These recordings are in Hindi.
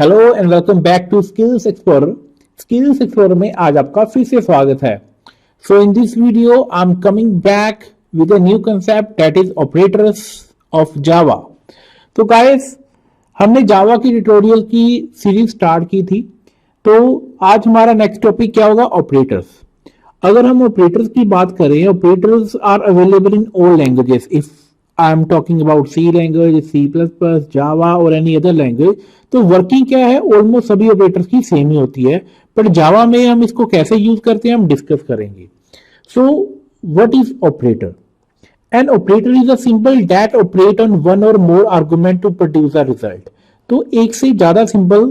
Hello and welcome back to skills explorer. Skills explorer में आज आपका फिर से स्वागत है। So in this video I am coming back with a new concept that is operators of Java. तो गाइस, हमने जावा की ट्यूटोरियल की सीरीज स्टार्ट की थी, तो आज हमारा नेक्स्ट टॉपिक क्या होगा? ऑपरेटर्स। अगर हम ऑपरेटर्स की बात करें, operators are available in all languages. If I am talking about C language, C plus plus, Java और एनी अदर लैंग्वेज, तो वर्किंग क्या है, ऑलमोस्ट सभी ऑपरेटर्स की सेम ही होती है। पर जावा में हम इसको कैसे यूज करते हैं हम डिस्कस करेंगे। So what is operator? An operator is a symbol that operate on one or more argument to produce a result. तो एक से ज्यादा सिंबल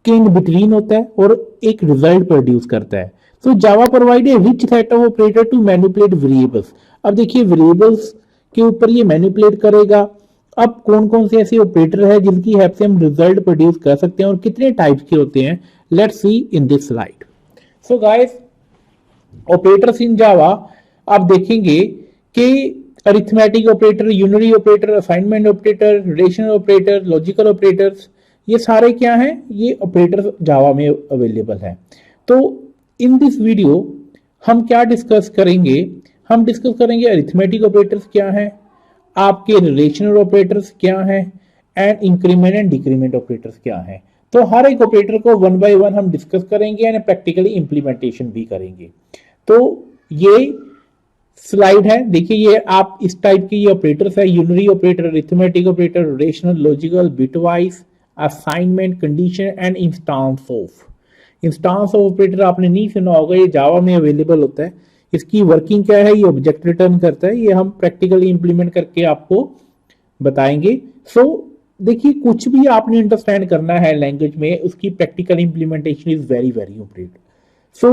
के इन बिटवीन होता है और एक रिजल्ट प्रोड्यूस करता है। तो Java provide a rich set of operator to manipulate variables. अब देखिए, वेरिएबल्स के ऊपर ये मैनिपुलेट करेगा। अब कौन कौन से ऐसे ऑपरेटर है जिनकी हेल्प से हम रिजल्ट प्रोड्यूस कर सकते हैं और कितने टाइप्स के होते हैं, let's see in this slide. So guys, operators in Java आप देखेंगे कि arithmetic operator, unary operator, assignment operator, relational operator, logical operators, ये सारे क्या हैं? ये ऑपरेटर्स जावा में अवेलेबल हैं। तो इन दिस वीडियो हम क्या डिस्कस करेंगे? हम डिस्कस करेंगे अरिथमेटिक ऑपरेटर्स क्या हैं, आपके रिलेशनल ऑपरेटर्स क्या हैं, and increment and decrement operators क्या हैं। तो हर एक ऑपरेटर को वन बाय वन हम डिस्कस करेंगे एंड प्रैक्टिकली इंप्लीमेंटेशन भी करेंगे। तो ये स्लाइड है, देखिए, ये आप इस टाइप के ये ऑपरेटर्स है: unary operator, arithmetic operator, relational, logical, bitwise, assignment, condition and instance of. Instance of operator आपने नहीं सुना होगा, ये जावा में अवेलेबल होता है। इसकी वर्किंग क्या है? ये ऑब्जेक्ट रिटर्न करता है। ये हम प्रैक्टिकली इंप्लीमेंट करके आपको बताएंगे। सो देखिए, कुछ भी आपने अंडरस्टैंड करना है लैंग्वेज में, उसकी practical implementation is very very important. सो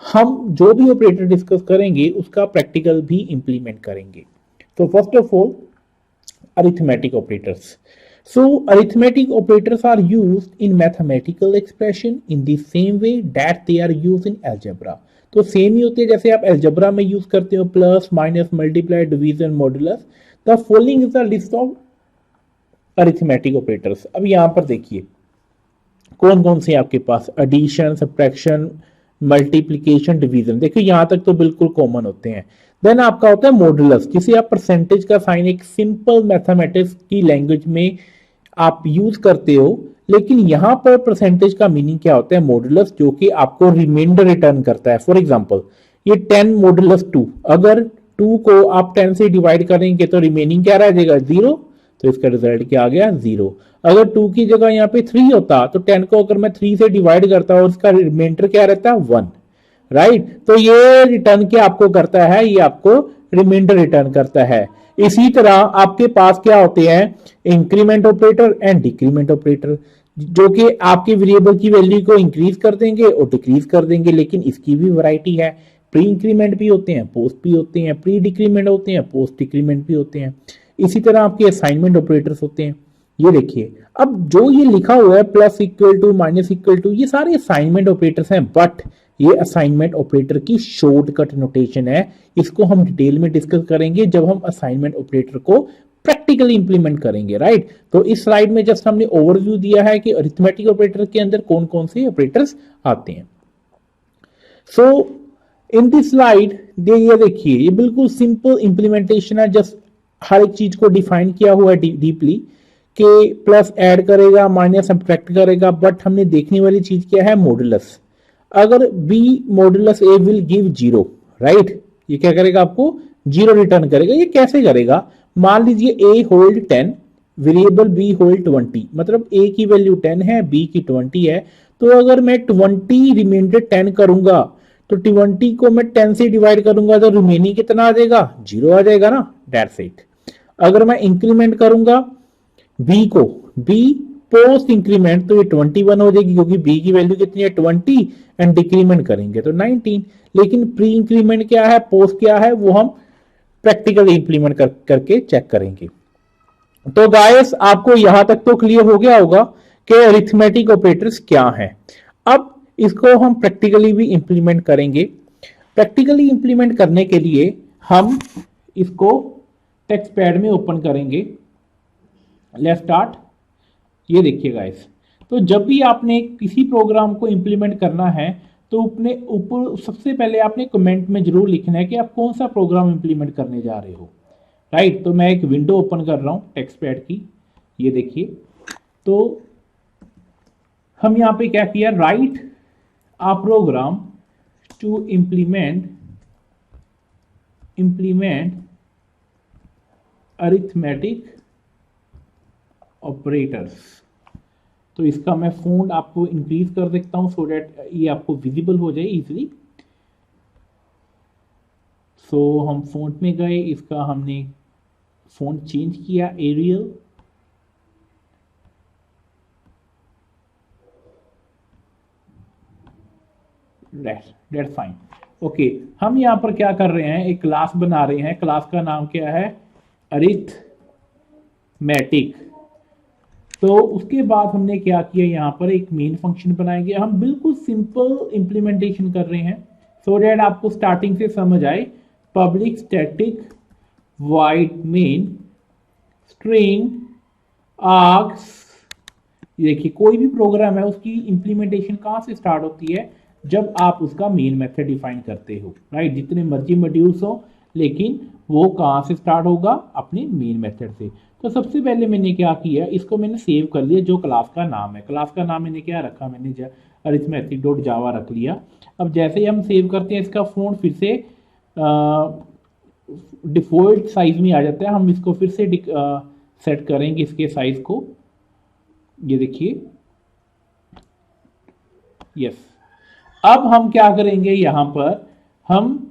हम जो भी ऑपरेटर डिस्कस करेंगे उसका प्रैक्टिकल भी इंप्लीमेंट करेंगे। तो first of all, arithmetic operators. So arithmetic operators are used in mathematical expression in the same way that they are used in algebra. तो सेम ही होते हैं जैसे आप एल्जेब्रा में यूज करते हो, plus, minus, multiply, division, modulus. The following is the list of arithmetic operators. अब यहां पर देखिए कौन कौन से आपके पास: एडिशन, सब्ट्रैक्शन, मल्टीप्लीकेशन, डिवीजन। देखिए यहां तक तो बिल्कुल कॉमन होते हैं। देन आपका होता है मॉडुलस, जिसे आप परसेंटेज का साइन एक सिंपल मैथमेटिक्स की लैंग्वेज में आप यूज करते हो। लेकिन यहां पर परसेंटेज का मीनिंग क्या होता है? मॉडुलस, जो कि आपको रिमाइंडर रिटर्न करता है। फॉर एग्जांपल, ये 10 मॉडुलस 2, अगर 2 को आप 10 से डिवाइड करेंगे तो रिमेनिंग क्या रह जाएगा? 0। तो इसका रिजल्ट क्या आ गया? 0। अगर 2 की जगह यहाँ पे 3 होता तो 10 को अगर मैं 3 से डिवाइड करता और इसका रिमाइंडर क्या रहता? 1। राइट? तो ये रिटर्न क्या आपको करता है? ये आपको रिमाइंडर रिटर्न करता है। इसी तरह आपके पास क्या होते हैं? Increment operator and decrement operator, जो कि आपके वेरिएबल की वैल्यू को इंक्रीज कर देंगे और डिक्रीज कर देंगे। लेकिन इसकी भी वैरायटी है, प्री इंक्रीमेंट भी होते हैं, पोस्ट भी होते हैं, प्री डिक्रीमेंट होते हैं, पोस्ट डिक्रीमेंट भी होते हैं। इसी तरह आपके असाइनमेंट ऑपरेटर्स होते हैं। ये देखिए, अब जो ये लिखा हुआ है plus equal to, minus equal to, ये सारे असाइनमेंट ऑपरेटर्स हैं, बट ये असाइनमेंट ऑपरेटर की शॉर्टकट नोटेशन है। इसको हम डिटेल में डिस्कस करेंगे जब हम असाइनमेंट ऑपरेटर को प्रैक्टिकली इंप्लीमेंट करेंगे। राइट? तो इस स्लाइड में जस्ट हमने ओवरव्यू दिया है कि अरिथमेटिक ऑपरेटर के अंदर कौन कौन से ऑपरेटर्स आते हैं। सो इन दिस स्लाइड ये देखिए, ये बिल्कुल सिंपल इंप्लीमेंटेशन है। जस्ट हर एक चीज को डिफाइन किया हुआ है डीपली कि प्लस ऐड करेगा, माइनस सब्ट्रैक्ट करेगा। बट हमने देखने वाली चीज क्या है? मॉडुलस। अगर b modulus a will give 0, right? ये क्या करेगा? आपको 0 रिटर्न करेगा। ये कैसे करेगा? मान लीजिए a hold 10, variable b hold 20, मतलब a की वैल्यू 10 है, b की 20 है। तो अगर मैं 20 रिमाइंडर 10 करूंगा तो 20 को मैं 10 से डिवाइड करूंगा तो रिमेनिंग कितना आ जाएगा? 0 आ जाएगा ना। That's it. अगर मैं इंक्रीमेंट करूंगा b को, b पोस्ट इंक्रीमेंट, तो ये 21 हो जाएगी क्योंकि b की वैल्यू कितनी है? 20, एंड डिक्रीमेंट करेंगे तो 19। लेकिन प्री इंक्रीमेंट क्या है, पोस्ट क्या है, वो हम प्रैक्टिकली इंप्लीमेंट करके चेक करेंगे। तो गाइस, आपको यहां तक तो क्लियर हो गया होगा कि अरिथमेटिक ऑपरेटर्स क्या हैं। अब इसको हम प्रैक्टिकली भी इंप्लीमेंट करेंगे। प्रैक्टिकली इंप्लीमेंट करने के लिए हम इसको टेक्स्ट पैड में ओपन करेंगे। Let's start. ये देखिए गाइस, तो जब भी आपने किसी प्रोग्राम को इम्प्लीमेंट करना है तो अपने ऊपर सबसे पहले आपने कमेंट में जरूर लिखना है कि आप कौन सा प्रोग्राम इम्प्लीमेंट करने जा रहे हो, राइट। तो मैं एक विंडो ओपन कर रहा हूं टेक्स्ट पैड की, ये देखिए। तो हम यहां पे क्या किया, write a program to implement arithmetic operators. तो इसका मैं फ़ॉन्ट आपको इंक्रीज कर देता हूं सो डैट ये आपको विजिबल हो जाए इजीली। सो हम फ़ॉन्ट में गए, इसका हमने फ़ॉन्ट चेंज किया एरियल, दैट्स फाइन। ओके, हम यहां पर क्या कर रहे हैं, एक क्लास बना रहे हैं। क्लास का नाम क्या है, अरिथमेटिक। तो उसके बाद हमने क्या किया, यहां पर एक मेन फंक्शन बनाएंगे। हम बिल्कुल सिंपल इंप्लीमेंटेशन कर रहे हैं सो डैट आपको स्टार्टिंग से समझ आए। Public static void main string arcs. देखिए कोई भी प्रोग्राम है उसकी इंप्लीमेंटेशन कहां से स्टार्ट होती है, जब आप उसका मेन मेथड डिफाइन करते हो, राइट। जितने मर्जी मॉड्यूल्स हो, लेकिन वो कहां से स्टार्ट होगा, अपने मेन मेथड से। तो सबसे पहले मैंने क्या किया, इसको मैंने सेव कर लिया, जो क्लास का नाम है। क्लास का नाम मैंने क्या रखा, मैंने अरिथमेटिक डॉट जावा रख लिया। अब जैसे ही हम सेव करते हैं, इसका फ़ॉन्ट फिर से डिफ़ॉल्ट साइज में आ जाता है। हम इसको फिर से सेट करेंगे इसके साइज को, ये देखिए, यस। अब हम क्या करेंगे, हम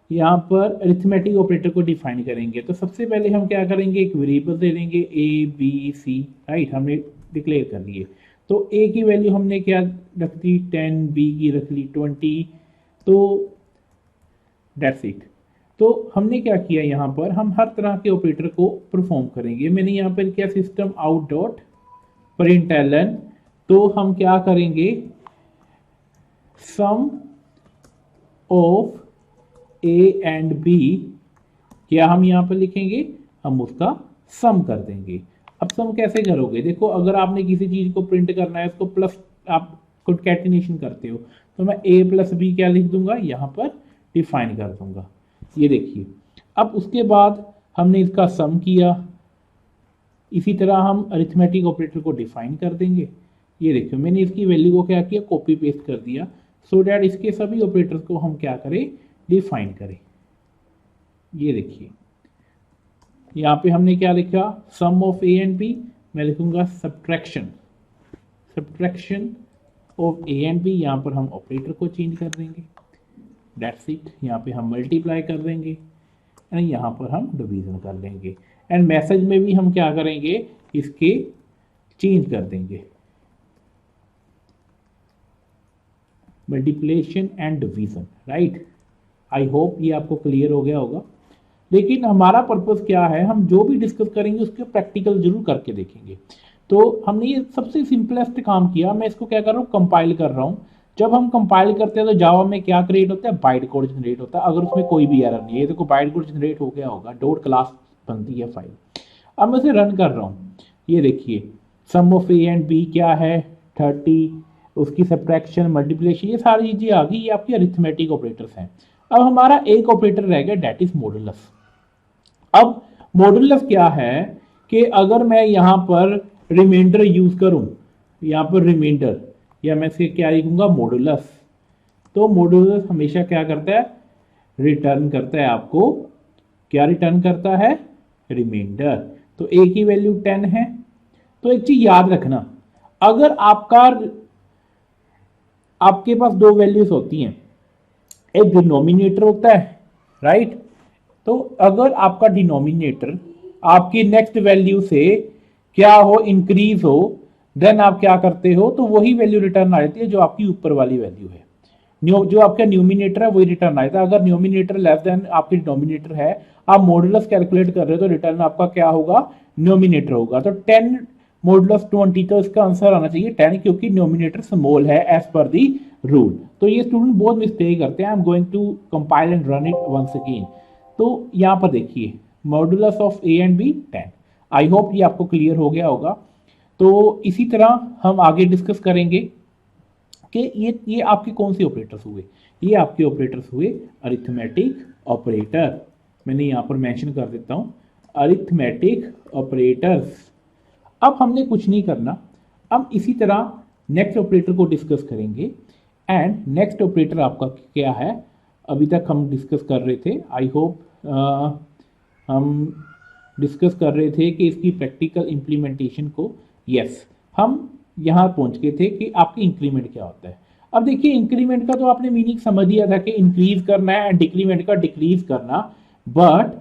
यहाँ पर अरिथमेटिक ऑपरेटर को डिफाइन करेंगे। तो सबसे पहले हम क्या करेंगे, एक वेरिएबल दे देंगे ए बी सी, राइट। हमने डिक्लेयर कर लिए। तो ए की वैल्यू हमने क्या रख दी, 10, बी की रख ली 20। तो दैट्स इट। तो हमने क्या किया, यहाँ पर हम हर तरह के ऑपरेटर को परफॉर्म करेंगे। मैंने यहाँ पर क्या, सिस्टम आउट डॉट प्रिंटलन। तो हम क्या करेंगे, सम ऑफ ए एंड बी, क्या हम यहां पर लिखेंगे, हम उसका सम कर देंगे। अब सम कैसे करोगे, देखो अगर आपने किसी चीज को प्रिंट करना है, उसको प्लस आप कंकैटिनेशन करते हो, तो मैं ए प्लस बी क्या लिख दूंगा, यहां पर डिफाइन कर दूंगा, ये देखिए। अब उसके बाद हमने इसका सम किया, इसी तरह हम अरिथमेटिक ऑपरेटर को डिफाइन कर देंगे। ये देखिए मैंने इसकी वैल्यू को क्या किया, कॉपी पेस्ट कर दिया सो डैट इसके सभी ऑपरेटर्स को हम क्या करें, डिफाइन करें। ये देखिए यहाँ पे हमने क्या लिखा, sum of A and B, मैं लिखूंगा subtraction of A and B. यहाँ पर हम ऑपरेटर को चेंज कर देंगे, दैट्स इट। यहाँ पे हम मल्टीप्लाई कर देंगे एंड यहाँ पर हम डिवीजन कर लेंगे। एंड मैसेज में भी हम क्या करेंगे, इसके चेंज कर देंगे, multiplication and division, right. I hope ये आपको क्लियर हो गया होगा। लेकिन हमारा पर्पस क्या है, हम जो भी डिस्कस करेंगे उसके प्रैक्टिकल जरूर करके देखेंगे। तो हमने ये सबसे सिंपलेस्ट काम किया। मैं इसको क्या कर रहा हूँ, कंपाइल कर रहा हूँ। जब हम कंपाइल करते हैं तो जावा में क्या क्रिएट होता है, बाइट कोड जनरेट होता है, अगर उसमें कोई भी एरर नहीं है। देखो बाइट कोड जनरेट हो गया होगा, डॉट क्लास बनती है फाइल। अब मैं इसे रन कर रहा हूँ, ये देखिए सम ऑफ ए एंड बी क्या है 30, उसकी सब्ट्रैक्शन, मल्टीप्लिकेशन, ये सारी चीजें आ गई। ये आपकी अरिथमेटिक ऑपरेटर्स हैं। अब हमारा एक ऑपरेटर रह गया, डेट इज मॉडुलस। अब मॉडुलस क्या है कि अगर मैं यहां पर रिमाइंडर यूज करूं, यहां पर रिमाइंडर, या मैं इसे क्या लिखूंगा, मॉडुलस। तो मॉडुलस हमेशा क्या करता है, रिटर्न करता है आपको, क्या रिटर्न करता है, रिमाइंडर। तो ए की वैल्यू 10 है। तो एक चीज याद रखना, अगर आपके पास दो वैल्यूज होती हैं, एक डिनोमिनेटर होता है, राइट। तो अगर आपका डिनोमिनेटर आपकी नेक्स्ट वैल्यू से क्या हो, इंक्रीज हो, देन आप क्या करते हो, तो वही वैल्यू रिटर्न आ जाती है जो आपकी ऊपर वाली वैल्यू है। जो आपका न्यूमिनेटर है वही रिटर्न आएगा। अगर न्यूमिनेटर लेस देन आपकी डिनोमिनेटर है, आप मॉडुलस कैलकुलेट कर रहे हो, तो रिटर्न आपका क्या होगा, न्यूमिनेटर होगा। तो 10 मॉडुलस 20, तो इसका आंसर आना चाहिए 10, क्योंकि न्यूमिनेटर स्मॉल है एज पर दी रूल। तो ये स्टूडेंट बहुत मिस्टेक करते हैं। I am going to compile and run it once again. तो यहाँ पर देखिए modulus of A and B 10। I hope ये आपको क्लियर हो गया होगा। तो इसी तरह हम आगे डिस्कस करेंगे कि ये आपके कौन से ऑपरेटर्स हुए। ये आपके ऑपरेटर्स हुए अरिथमेटिक ऑपरेटर, मैंने यहाँ पर मेंशन कर देता हूँ अरिथमेटिक ऑपरेटर्स। अब हमने कुछ नहीं करना, अब इसी तरह नेक्स्ट ऑपरेटर को डिस्कस करेंगे। एंड नेक्स्ट ऑपरेटर आपका क्या है, अभी तक हम डिस्कस कर रहे थे, आई होप हम डिस्कस कर रहे थे कि इसकी प्रैक्टिकल इम्प्लीमेंटेशन को, यस हम यहाँ पहुँच गए थे कि आपकी इंक्रीमेंट क्या होता है। अब देखिए इंक्रीमेंट का तो आपने मीनिंग समझ दिया था कि इंक्रीज करना है, एंड डिक्रीमेंट का डिक्रीज करना। बट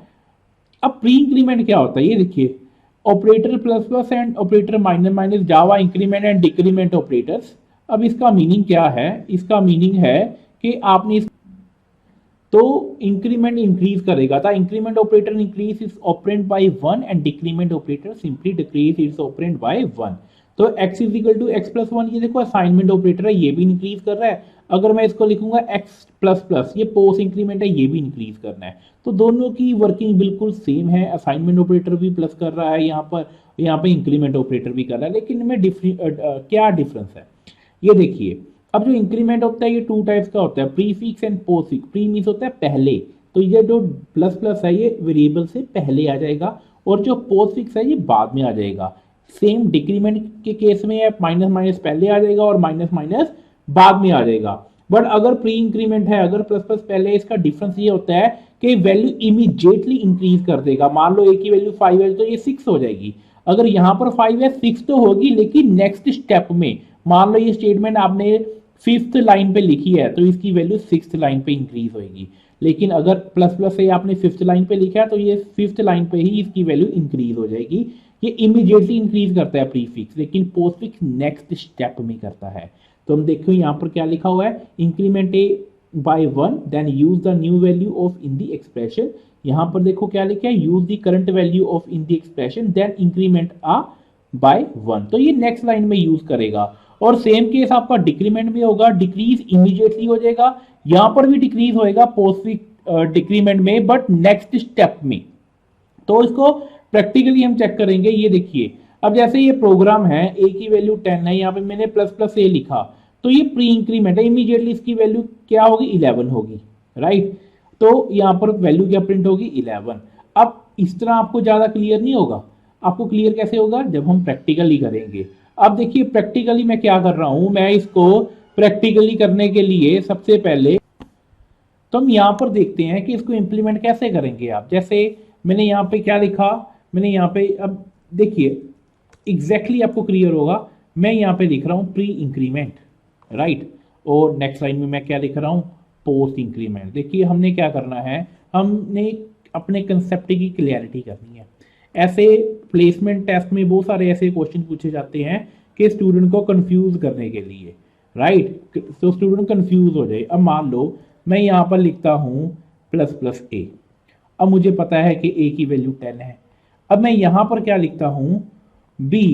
अब प्री इंक्रीमेंट क्या होता है, ये देखिए operator plus plus and operator minus minus, Java increment and decrement operators. अब इसका मीनिंग क्या है, इसका मीनिंग है कि आपने तो इंक्रीमेंट इंक्रीज करेगा था, increment operator increase its operand by 1 and decrement operator simply decrease its operand by 1। तो x is equal to X plus 1, ये देखो असाइनमेंट ऑपरेटर है, ये भी इंक्रीज कर रहा है। अगर मैं इसको लिखूंगा x प्लस प्लस, ये पोस्ट इंक्रीमेंट है, ये भी इंक्रीज करना है। तो दोनों की वर्किंग बिल्कुल सेम है, असाइनमेंट ऑपरेटर भी प्लस कर रहा है यहाँ पे इंक्रीमेंट ऑपरेटर भी कर रहा है, लेकिन इनमें क्या डिफरेंस है ये देखिए। अब जो इंक्रीमेंट होता है ये टू टाइप्स का होता है, prefix and postfix. Pre means होता है पहले, तो ये जो प्लस प्लस है ये वेरिएबल से पहले आ जाएगा, और जो पोस्टफिक्स है ये बाद में आ जाएगा। सेम डिक्रीमेंट के केस में है, माइनस माइनस पहले आ जाएगा और माइनस माइनस बाद में आ जाएगा। बट अगर प्री इंक्रीमेंट है, अगर प्लस प्लस पहले, इसका डिफरेंस ये होता है कि वैल्यू इमीडिएटली इंक्रीज कर देगा। मान लो ए की वैल्यू 5 है तो ये 6 हो जाएगी। अगर यहाँ पर 5 है 6 तो होगी, लेकिन नेक्स्ट स्टेप में मान लो ये स्टेटमेंट आपने 5th लाइन पे लिखी है तो इसकी वैल्यू 6th लाइन पे इंक्रीज होगी। लेकिन अगर प्लस प्लस से आपने 5th लाइन पे लिखा है तो ये 5th लाइन पे ही इसकी वैल्यू इंक्रीज हो जाएगी। ये इमीडिएटली इंक्रीज करता है प्रीफिक्स, लेकिन पोस्टफिक्स नेक्स्ट स्टेप में करता है। तो हम देखो यहाँ पर क्या लिखा हुआ है, increment A by 1 then use the new value of in the expression. यहाँ पर देखो क्या लिखा है, use the current value of in the expression then increment A by 1। तो ये नेक्स्ट लाइन में यूज करेगा। और सेम केस आपका डिक्रीमेंट में होगा, डिक्रीज इमीडिएटली हो जाएगा, यहां पर भी डिक्रीज होएगा पोस्टफिक्स डिक्रीमेंट में, बट नेक्स्ट स्टेप में। तो इसको प्रैक्टिकली हम चेक करेंगे। ये देखिए अब जैसे ये प्रोग्राम है, ए की वैल्यू 10 है, यहाँ पे मैंने प्लस प्लस ए लिखा, तो ये प्री इंक्रीमेंट है, इमीडिएटली इसकी वैल्यू क्या होगी 11 होगी, राइट। तो यहाँ पर वैल्यू क्या प्रिंट होगी 11। अब इस तरह आपको ज्यादा क्लियर नहीं होगा, आपको क्लियर कैसे होगा जब हम प्रैक्टिकली करेंगे। अब देखिए प्रैक्टिकली मैं क्या कर रहा हूं, मैं इसको प्रैक्टिकली करने के लिए सबसे पहले तो हम यहां पर देखते हैं कि इसको इंप्लीमेंट कैसे करेंगे। आप जैसे मैंने यहाँ पे क्या लिखा, मैंने यहाँ पे अब देखिए एग्जैक्टली आपको क्लियर होगा। मैं यहाँ पे लिख रहा हूँ प्री इंक्रीमेंट, राइट, और नेक्स्ट लाइन में मैं क्या लिख रहा हूँ पोस्ट इंक्रीमेंट। देखिए हमने क्या करना है, हमने अपने कंसेप्ट की क्लियरिटी करनी है। ऐसे प्लेसमेंट टेस्ट में बहुत सारे ऐसे क्वेश्चन पूछे जाते हैं कि स्टूडेंट को कंफ्यूज करने के लिए, राइट, तो स्टूडेंट कंफ्यूज हो जाए। अब मान लो मैं यहाँ पर लिखता हूँ प्लस प्लस ए, अब मुझे पता है कि ए की वैल्यू 10 है। अब मैं यहाँ पर क्या लिखता हूँ बी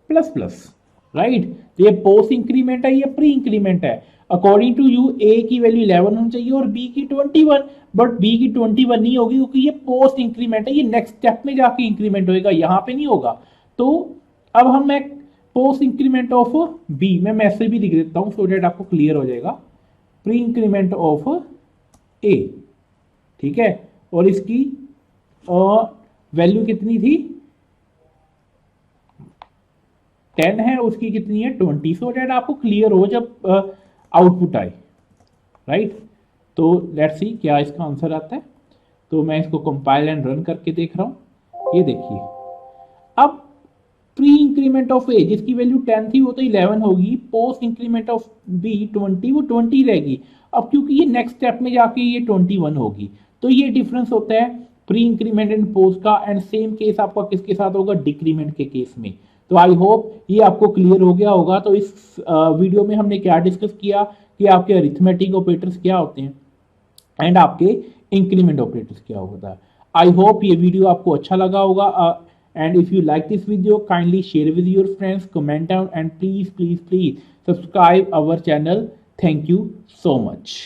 प्लस प्लस, राइट। तो ये पोस्ट इंक्रीमेंट है, ये प्री इंक्रीमेंट है। अकॉर्डिंग टू यू ए की वैल्यू 11 होनी चाहिए और बी की 21, बट बी की 21 नहीं होगी क्योंकि ये पोस्ट इंक्रीमेंट है, ये नेक्स्ट स्टेप में जाके इंक्रीमेंट होएगा, यहाँ पे नहीं होगा। तो अब हम मैं पोस्ट इंक्रीमेंट ऑफ बी मैं मैसेज भी लिख देता हूँ सो डेट आपको क्लियर हो जाएगा, प्री इंक्रीमेंट ऑफ ए, ठीक है। और इसकी वैल्यू कितनी थी 10 है, उसकी कितनी है 20, सो डेट आपको क्लियर हो जब आउटपुट आए, राइट। तो लेट्स सी क्या इसका आंसर आता है। तो मैं इसको कंपाइल एंड रन करके देख रहा हूं, ये देखिए अब प्री इंक्रीमेंट ऑफ ए जिसकी वैल्यू 10 थी वो तो 11 होगी, पोस्ट इंक्रीमेंट ऑफ बी 20 वो 20 रहेगी। अब क्योंकि ये नेक्स्ट स्टेप में जाके ये 21 होगी, तो ये डिफरेंस होता है प्री इंक्रीमेंट एंड पोस्ट का। एंड सेम केस आपका किसके साथ होगा डिक्रीमेंट के केस में। तो आई होप ये आपको क्लियर हो गया होगा। तो इस वीडियो में हमने क्या डिस्कस किया कि आपके अरिथमेटिक ऑपरेटर्स क्या होते हैं एंड आपके इंक्रीमेंट ऑपरेटर्स क्या होता है। आई होप ये वीडियो आपको अच्छा लगा होगा। And if you like this video kindly share with your friends, comment down and please please please subscribe our channel. Thank you so much.